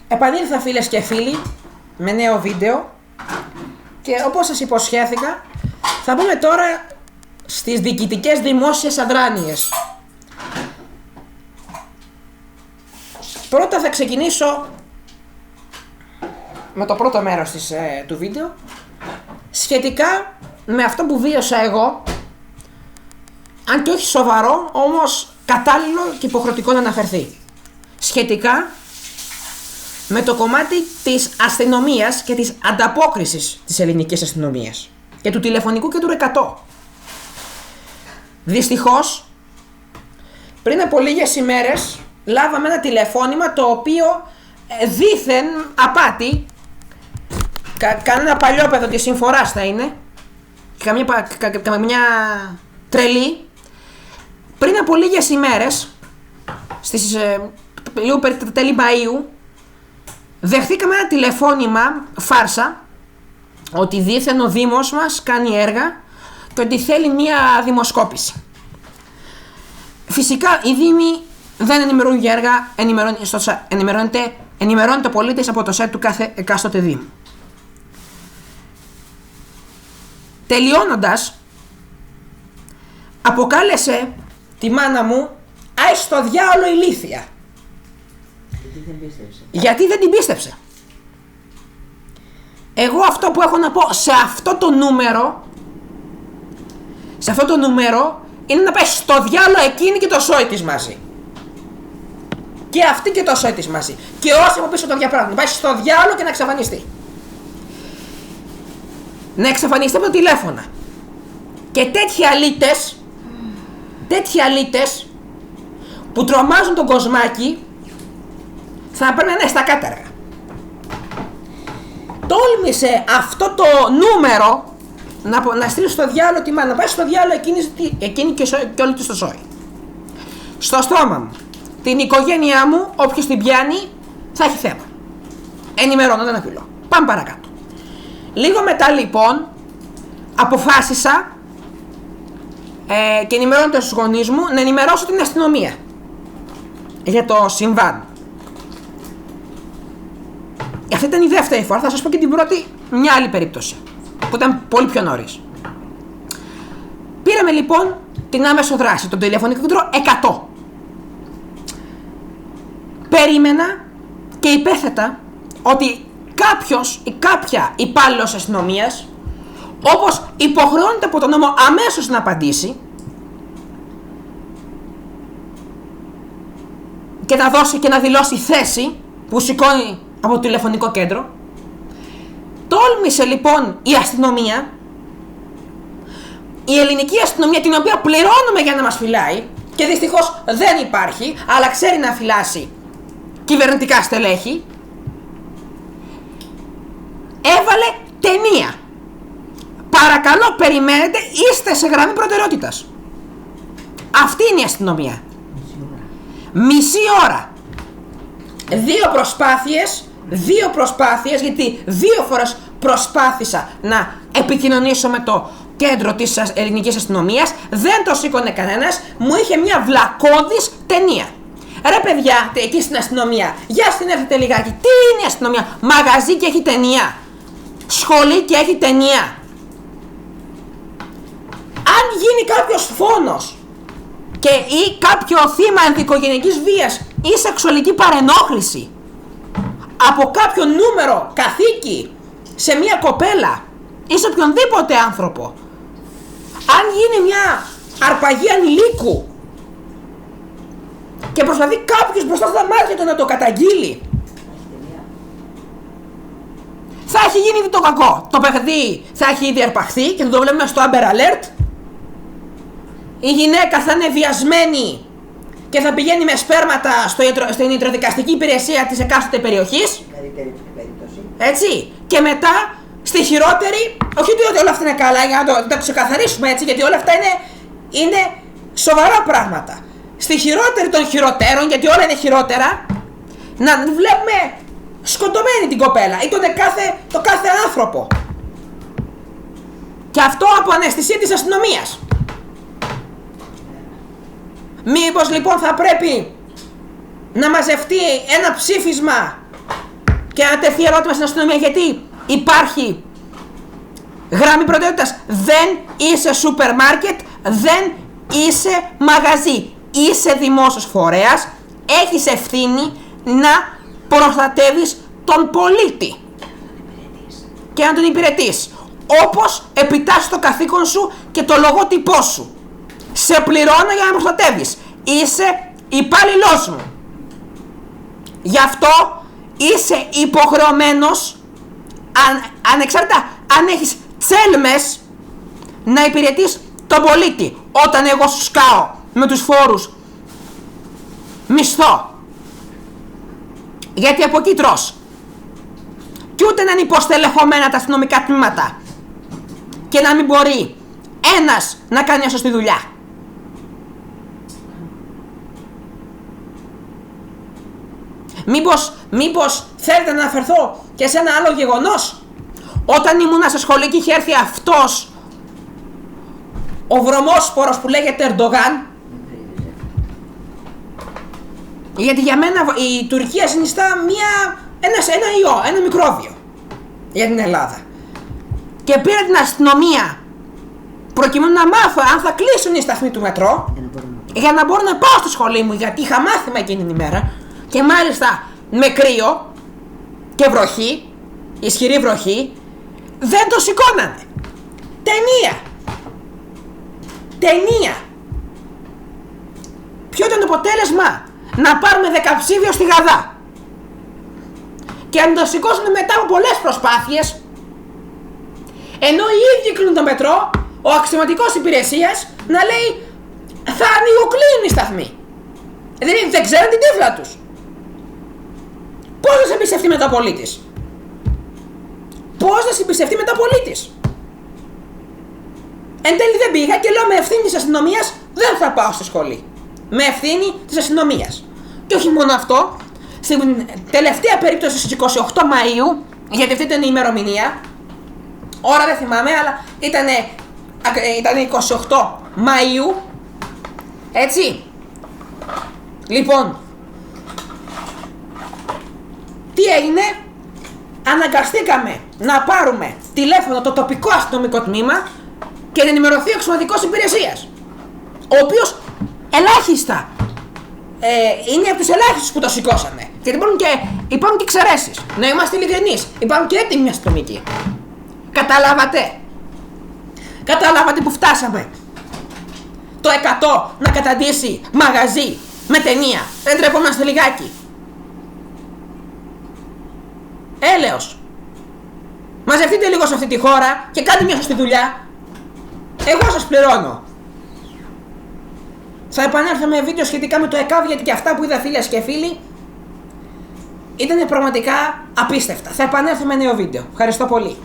Επανήλθα φίλες και φίλοι με νέο βίντεο και όπως σας υποσχέθηκα θα μπούμε τώρα στις διοικητικές δημόσιες αδράνειες. Πρώτα θα ξεκινήσω με το πρώτο μέρος του βίντεο σχετικά με αυτό που βίωσα εγώ, αν και όχι σοβαρό, όμως κατάλληλο και υποχρεωτικό να αναφερθεί, σχετικά με το κομμάτι της αστυνομίας και της ανταπόκρισης της ελληνικής αστυνομίας και του τηλεφωνικού και του 100. Δυστυχώς, πριν από λίγες ημέρες λάβαμε ένα τηλεφώνημα το οποίο δήθεν απάτη, κανένα παλιόπαιδο της συμφοράς θα είναι, καμιά τρελή. Πριν από λίγες ημέρες, στις λίγο περί τέλη Μαΐου, δεχθήκαμε ένα τηλεφώνημα φάρσα ότι δήθεν ο Δήμος μας κάνει έργα και ότι θέλει μια δημοσκόπηση. Φυσικά οι Δήμοι δεν ενημερώνουν για έργα, ενημερώνεται πολίτες από το site του κάθε εκάστοτε Δήμου. Τελειώνοντας, αποκάλεσε τη μάνα μου «Άι στο διάολο ηλίθεια». Γιατί δεν την πίστεψε. Εγώ αυτό που έχω να πω σε αυτό το νούμερο είναι να πάει στο διάολο εκείνη και το σόι της μαζί. Και αυτή και το σόι της μαζί. Και όσοι από πίσω το διαπράγουν, να πάει στο διάολο και να εξαφανιστεί. Να εξαφανιστεί από το τηλέφωνα. Και τέτοιοι αλήτες που τρομάζουν τον κοσμάκι θα πρέπει να είναι στα κάτεργα. Τόλμησε αυτό το νούμερο να στείλει στο διάλογο τη μάνα, να πάει στο διάλογο εκείνη και όλη της το σόι. Στο στόμα μου, την οικογένειά μου, όποιος την πιάνει θα έχει θέμα. Ενημερώνω, δεν απειλώ. Πάμε παρακάτω. Λίγο μετά λοιπόν αποφάσισα και ενημερώνοντας τους γονείς μου να ενημερώσω την αστυνομία για το συμβάν. Αυτή ήταν η δεύτερη φορά, θα σας πω και την πρώτη, μια άλλη περίπτωση που ήταν πολύ πιο νωρίς. Πήραμε λοιπόν την άμεσο δράση, τον τηλεφωνικό κέντρο 100. Περίμενα και υπέθετα ότι κάποιος ή κάποια υπάλληλος αστυνομίας, όπως υποχρεώνεται από τον νόμο αμέσως να απαντήσει και να δώσει και να δηλώσει θέση που σηκώνει από το τηλεφωνικό κέντρο, τόλμησε λοιπόν η αστυνομία, η ελληνική αστυνομία, την οποία πληρώνουμε για να μας φυλάει και δυστυχώς δεν υπάρχει, αλλά ξέρει να φυλάσει κυβερνητικά στελέχη, έβαλε ταινία. Παρακαλώ, περιμένετε, είστε σε γραμμή προτεραιότητας. Αυτή είναι η αστυνομία. Μισή ώρα. Δύο προσπάθειες, γιατί 2 φορές προσπάθησα να επικοινωνήσω με το κέντρο της ελληνικής αστυνομίας, δεν το σήκωνε κανένας, μου είχε μια βλακώδης ταινία. Ρε παιδιά, εκεί στην αστυνομία, για στην έρθετε λιγάκι, τι είναι η αστυνομία, μαγαζί και έχει ταινία, σχολή και έχει ταινία. Αν γίνει κάποιος φόνος ή κάποιο θύμα ενδοοικογενειακής βίας ή σεξουαλική παρενόχληση από κάποιο νούμερο καθήκη σε μια κοπέλα ή σε οποιονδήποτε άνθρωπο, αν γίνει μια αρπαγή ανηλίκου και προσπαθεί κάποιος μπροστά στα μάτια του να το καταγγείλει, θα έχει γίνει ήδη το κακό. Το παιδί θα έχει ήδη αρπαχθεί και θα το βλέπουμε στο Amber Alert. Η γυναίκα θα είναι βιασμένη και θα πηγαίνει με σπέρματα στην ιατροδικαστική υπηρεσία της εκάστοτε περιοχής. Έτσι. Και μετά στη χειρότερη, όχι ότι όλα αυτά είναι καλά, για να το ξεκαθαρίσουμε έτσι, γιατί όλα αυτά είναι σοβαρά πράγματα. Στη χειρότερη των χειροτέρων, γιατί όλα είναι χειρότερα, να βλέπουμε σκοτωμένη την κοπέλα ή το κάθε άνθρωπο. Και αυτό από αναισθησία της αστυνομίας. Μήπως λοιπόν θα πρέπει να μαζευτεί ένα ψήφισμα Και ένα τεθεί ερώτημα στην αστυνομία, γιατί υπάρχει γραμμή προτεραιότητας. Δεν είσαι σούπερ μάρκετ, δεν είσαι μαγαζί. Είσαι δημόσιος φορέας, έχεις ευθύνη να προστατεύεις τον πολίτη και να τον υπηρετείς. Όπως επιτάσσει το καθήκον σου και το λογότυπό σου. Σε πληρώνω για να προστατεύεις. Είσαι υπάλληλός μου. Γι' αυτό είσαι υποχρεωμένος, ανεξάρτητα αν έχεις τσέλμες, να υπηρετείς τον πολίτη. Όταν εγώ σου σκάω με τους φόρους μισθό, γιατί από εκεί τρως. Και ούτε να είναι υποστελεχωμένα τα αστυνομικά τμήματα και να μην μπορεί ένας να κάνει μια σωστή δουλειά. Μήπως θέλετε να αναφερθώ και σε ένα άλλο γεγονός? Όταν ήμουνα σε σχολή και είχε έρθει αυτός ο βρωμόσπορος που λέγεται Ερντογάν, γιατί για μένα η Τουρκία συνιστά ένα ιό, ένα μικρόβιο για την Ελλάδα. Και πήρα την αστυνομία προκειμένου να μάθω αν θα κλείσουν οι σταθμοί του μετρό, για να μπορώ να πάω στη σχολή μου, γιατί είχα μάθημα εκείνη την ημέρα και μάλιστα με κρύο και βροχή, ισχυρή βροχή, δεν το σηκώνανε. Ταινία. Ποιο ήταν το αποτέλεσμα? Να πάρουμε δεκαψήφιο στη Γαδά και να το σηκώσουν μετά από πολλές προσπάθειες, ενώ οι ίδιοι κλείνουν το μετρό, ο αξιωματικός υπηρεσίας να λέει θα ανοιγοκλίνουν οι σταθμοί. Δεν ξέρουν την τύφλα τους. Πώς θα σε εμπιστευτεί μετά ο πολίτης? Πώς θα σε εμπιστευτεί μετά ο πολίτης? Εν τέλει δεν πήγα και λέω με ευθύνη της αστυνομίας δεν θα πάω στη σχολή. Με ευθύνη της αστυνομίας. Και όχι μόνο αυτό, στην τελευταία περίπτωση στις 28 Μαΐου, γιατί αυτή ήταν η ημερομηνία, ώρα δεν θυμάμαι, αλλά ήταν 28 Μαΐου, έτσι. Λοιπόν, τι έγινε? Αναγκαστήκαμε να πάρουμε τηλέφωνο το τοπικό αστυνομικό τμήμα και να ενημερωθεί ο αξιωματικός υπηρεσίας, ο οποίος ελάχιστα είναι από τους ελάχιστους που το σηκώσανε. Γιατί υπάρχουν και εξαιρέσεις. Να είμαστε ειλικρινείς. Υπάρχουν και έτοιμοι αστυνομικοί. Καταλάβατε που φτάσαμε? Το 100 να καταντήσει μαγαζί με ταινία. Δεν τρεπόμαστε λιγάκι? Έλεος. Μαζευτείτε λίγο σε αυτή τη χώρα και κάντε μια σωστή δουλειά. Εγώ σας πληρώνω. Θα επανέλθω με βίντεο σχετικά με το ΕΚΑΒ, γιατί και αυτά που είδα φίλες και φίλοι ήταν πραγματικά απίστευτα. Θα επανέλθω με νέο βίντεο. Ευχαριστώ πολύ.